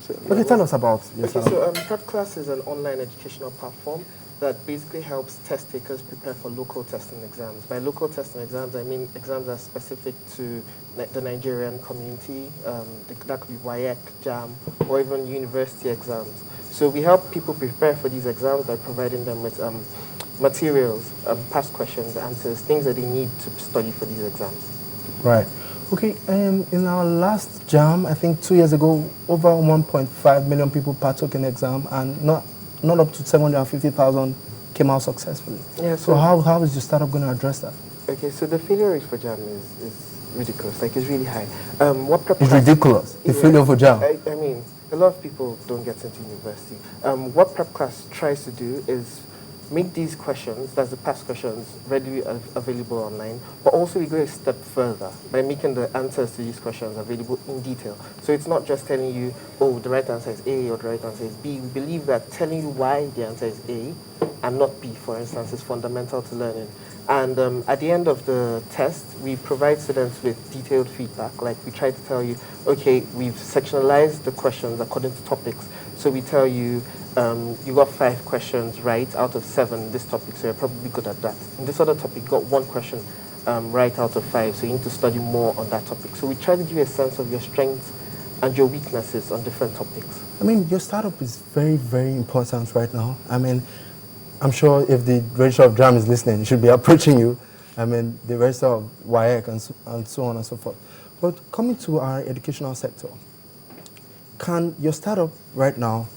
Okay, tell us about your Okay, startup. so Prep Class is an online educational platform that basically helps test takers prepare for local testing exams. By local testing exams, I mean exams that are specific to the Nigerian community. That could be WAEC, JAM, or even university exams. So we help people prepare for these exams by providing them with materials, past questions, answers, things that they need to study for these exams. Right. Okay, in our last jam, I think 2 years ago, over 1.5 million people partook in the exam, and not up to 750,000 came out successfully. Yeah, so how is your startup going to address that? Okay, so the failure rate for jam is ridiculous, like it's really high. It's ridiculous, the failure for jam. I mean, a lot of people don't get into university. What Prep Class tries to do is make these questions, that's the past questions, readily available online, but also we go a step further by making the answers to these questions available in detail. So it's not just telling you, oh, the right answer is A or the right answer is B. We believe that telling you why the answer is A and not B, for instance, is fundamental to learning. And at the end of the test, we provide students with detailed feedback. Like we try to tell you, okay, we've sectionalized the questions according to topics. So we tell you, you got 5 questions right out of 7 in this topic, so you're probably good at that. In this other topic, you got 1 question right out of 5, so you need to study more on that topic. So we try to give you a sense of your strengths and your weaknesses on different topics. I mean, your startup is very, very important right now. I mean, I'm sure if the Registrar of JAM is listening, he should be approaching you. I mean, the Registrar of WAEC and so on and so forth. But coming to our educational sector, can your startup right now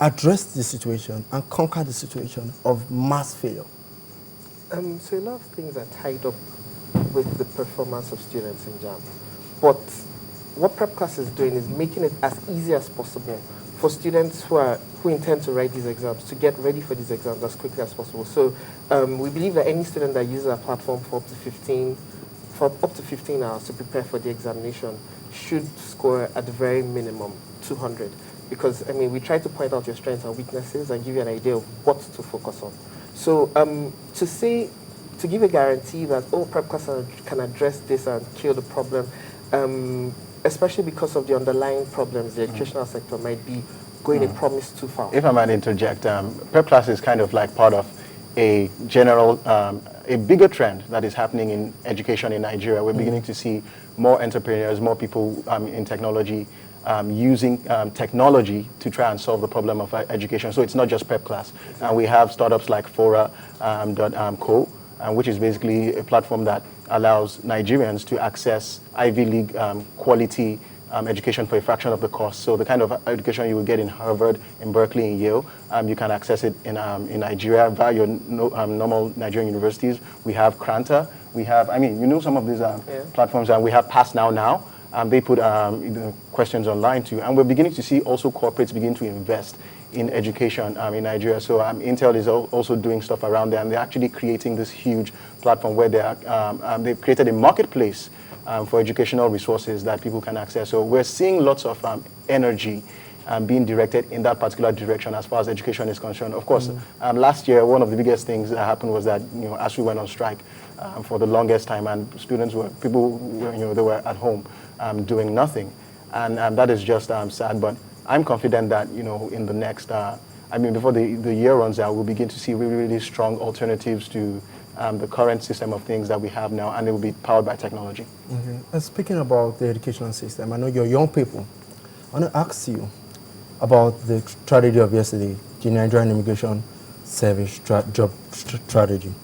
address the situation and conquer the situation of mass failure? So a lot of things are tied up with the performance of students in JAM. But what Prep Class is doing is making it as easy as possible for students who intend to write these exams to get ready for these exams as quickly as possible. So we believe that any student that uses our platform for up to 15 hours to prepare for the examination should score at the very minimum 200. Because, I mean, we try to point out your strengths and weaknesses and give you an idea of what to focus on. So to give a guarantee that, oh, Prep Class can address this and kill the problem, especially because of the underlying problems, the educational sector might be going a promise too far. If I might interject, Prep Class is kind of like part of a general, a bigger trend that is happening in education in Nigeria. We're beginning to see more entrepreneurs, more people in technology, using technology to try and solve the problem of education. So it's not just Prep Class. And we have startups like Fora.co, which is basically a platform that allows Nigerians to access Ivy League quality education for a fraction of the cost. So the kind of education you will get in Harvard, in Berkeley, in Yale, you can access it in Nigeria via your normal Nigerian universities. We have Kranta. We have, I mean, you know some of these platforms, and we have Pass Now. They put questions online too. And we're beginning to see also corporates begin to invest in education in Nigeria. So Intel is also doing stuff around there, and they're actually creating this huge platform where they've created a marketplace for educational resources that people can access. So we're seeing lots of energy being directed in that particular direction as far as education is concerned. Of course, last year, one of the biggest things that happened was that, as we went on strike for the longest time, and people were, they were at home doing nothing. And that is just sad, but I'm confident that, in the next, before the year runs out, we'll begin to see really, really strong alternatives to the current system of things that we have now, and it will be powered by technology. Okay. And speaking about the educational system, I know you're young people. I want to ask you about the tragedy of yesterday, the Nigerian Immigration Service job strategy.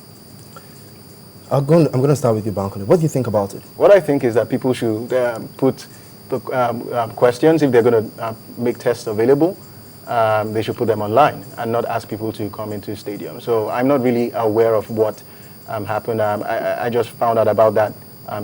I'm going to start with you, Bankole. What do you think about it? What I think is that people should put the questions, if they're going to make tests available, they should put them online and not ask people to come into stadium. So I'm not really aware of what happened. I just found out about that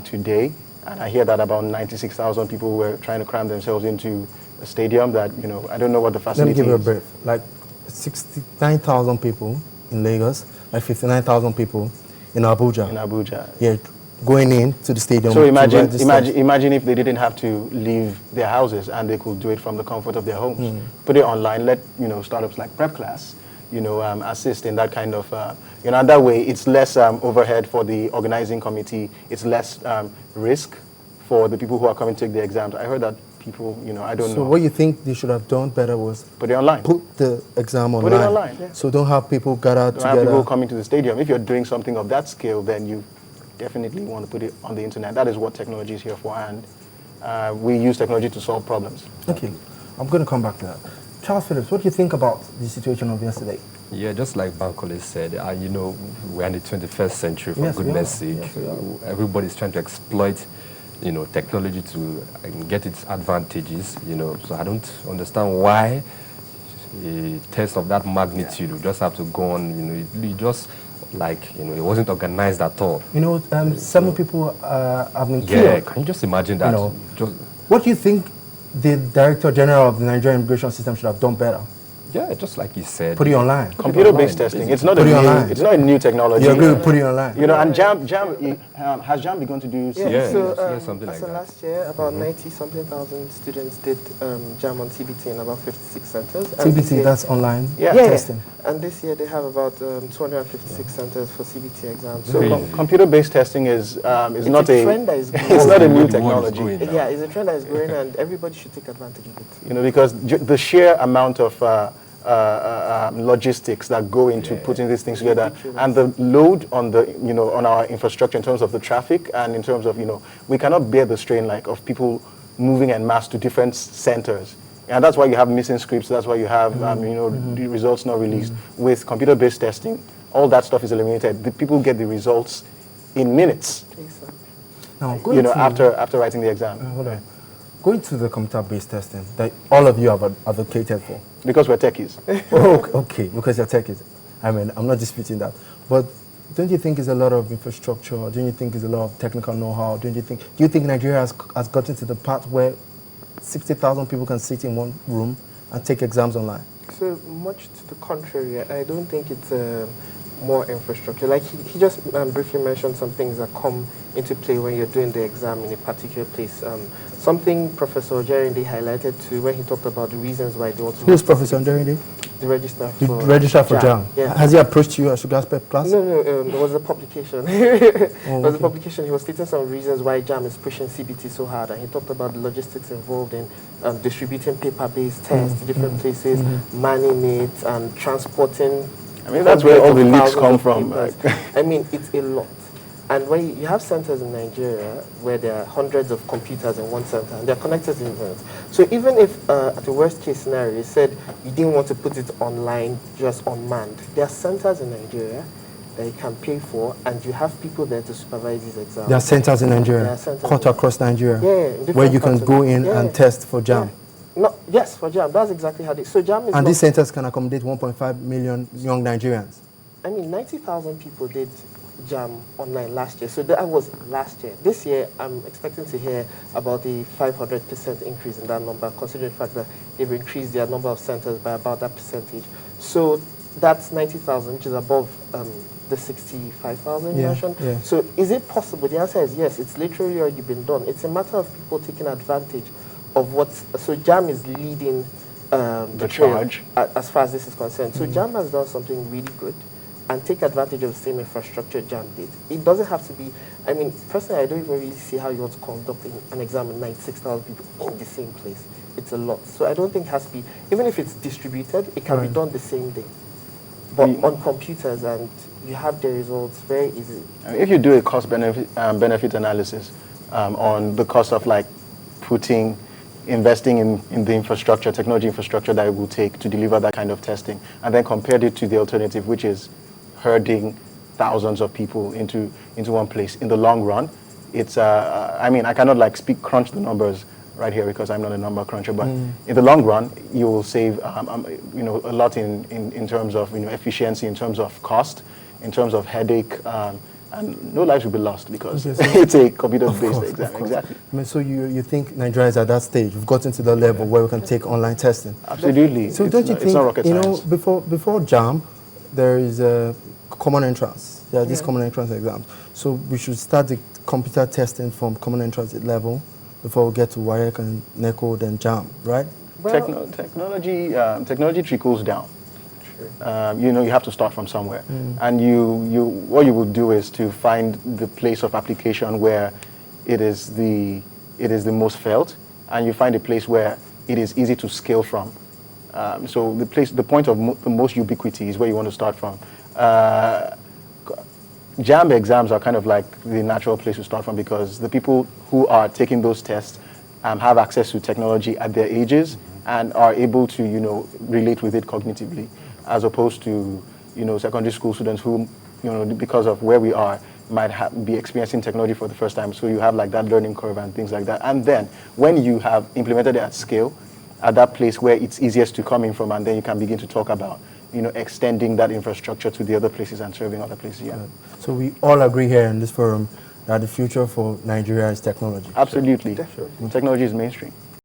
today, and I hear that about 96,000 people were trying to cram themselves into a stadium that, I don't know what the facility is. Let me give you a brief. Like 69,000 people in Lagos, like 59,000 people in Abuja. In Abuja. Yeah, going into the stadium. So imagine if they didn't have to leave their houses and they could do it from the comfort of their homes. Put it online, let startups like Prep Class assist in that kind of, that way it's less overhead for the organizing committee, it's less risk for the people who are coming to take the exams. I heard that people, I don't So know. what you think they should have done better was Put it online. put the exam online. Put it online, yeah. So don't have people gather Don't have together. people coming to the stadium. If you're doing something of that scale, then you definitely want to put it on the internet. That is what technology is here for, and we use technology to solve problems. Okay, I'm going to come back to that. Charles Phillips, what do you think about the situation of yesterday? Yeah, just like Bankole said, we're in the 21st century, for Yes, we goodness are. sake. Yes, we are. Everybody's trying to exploit, technology to get its advantages, So I don't understand why a test of that magnitude would just have to go on, it just it wasn't organized at all. 7 people have been Yeah, killed. can you just imagine that? Just, What do you think the Director General of the Nigerian Immigration System should have done better? yeah, just like you said. Put it online. Computer-based testing. It's not Put it online. It's not a new technology. You agree with putting it online? And has Jam begun to do? Yeah. So Something like so that. last year, about 90-something thousand students did JAM on CBT in about 56 centers. And this CBT, year- that's online Yeah. testing. And this year they have about 256 centers for CBT exams. So Crazy. Computer-based testing is it's not a trend that is growing. it's not a The new world is technology. going now. Yeah, it's a trend that is growing, and everybody should take advantage of it. Because the sheer amount of logistics that go into putting these things together, and the load on the on our infrastructure in terms of the traffic, and in terms of we cannot bear the strain of people moving en masse to different centers, and that's why you have missing scripts. That's why you have the results not released. With computer-based testing, all that stuff is eliminated. The people get the results in minutes. Exactly. Now, going to, After writing the exam, hold on. Going to the computer-based testing that all of you have advocated for. because we're techies. Okay, because you're techies. I'm not disputing that. But don't you think it's a lot of infrastructure? Don't you think it's a lot of technical know-how? Do you think Nigeria has gotten to the part where 60,000 people can sit in one room and take exams online? So much to the contrary, I don't think it's more infrastructure. Like he just briefly mentioned some things that come into play when you're doing the exam in a particular place. Something Professor Jerinde highlighted too when he talked about the reasons why they want to... Who's Professor Jerinde? The registrar The for registrar for JAM. Yeah. Has he approached you at Sugar's Pep Plus? No, there was a publication. There was a okay. publication. He was stating some reasons why JAM is pushing CBT so hard, and he talked about the logistics involved in distributing paper-based tests to different places, manning it, and transporting. That's where all the leaks thousands come of from. papers. It's a lot. And when you have centers in Nigeria where there are hundreds of computers in one center and they're connected to the internet. So even if at the worst case scenario you said you didn't want to put it online, just unmanned, there are centers in Nigeria that you can pay for, and you have people there to supervise these exams. There are centers in Nigeria, There are centers cut in- across Nigeria, Yeah, where you can different go parts of- in yeah. and test for JAM. No, yes, for JAM. That's exactly how they... So JAM is And not- these centers can accommodate 1.5 million young Nigerians. 90,000 people did JAM online last year. So that was last year. This year, I'm expecting to hear about a 500% increase in that number, considering the fact that they've increased their number of centers by about that percentage. So that's 90,000, which is above the 65,000 you Yeah, mentioned. yeah. So is it possible? The answer is yes. It's literally already been done. It's a matter of people taking advantage of what's... So JAM is leading the trail charge. as far as this is concerned. So JAM has done something really good and take advantage of the same infrastructure JAM did. It doesn't have to be... personally, I don't even really see how you want to conduct an exam with 96,000 people in the same place. It's a lot. So I don't think it has to be... Even if it's distributed, it can be done the same day. But on computers, and you have the results very easy. If you do a cost-benefit analysis on the cost of investing in the infrastructure, technology infrastructure that it will take to deliver that kind of testing, and then compared it to the alternative, which is herding thousands of people into one place. In the long run, it's I cannot crunch the numbers right here because I'm not a number cruncher, but in the long run, you will save a lot in terms of efficiency, in terms of cost, in terms of headache, and no lives will be lost because it's a computer-based exam. Exactly. So you think Nigeria is at that stage? We've gotten to the level where we can take online testing. Absolutely. So It's don't you not- think, it's not rocket science. before JAM, there is a common entrance. There are these common entrance exams. So we should start the computer testing from common entrance level before we get to WAEC and NECO, then JAM, right? Well, Technology trickles down. You have to start from somewhere, and what you will do is to find the place of application where it is the most felt, and you find a place where it is easy to scale from. So the point of the most ubiquity is where you want to start from. JAMB exams are kind of like the natural place to start from, because the people who are taking those tests have access to technology at their ages and are able to, relate with it cognitively, as opposed to, secondary school students who, because of where we are, might be experiencing technology for the first time. So you have like that learning curve and things like that. And then when you have implemented it at scale, at that place where it's easiest to come in from, and then you can begin to talk about, extending that infrastructure to the other places and serving other places. Yeah. So we all agree here in this forum that the future for Nigeria is technology. Absolutely. Definitely. Technology is mainstream.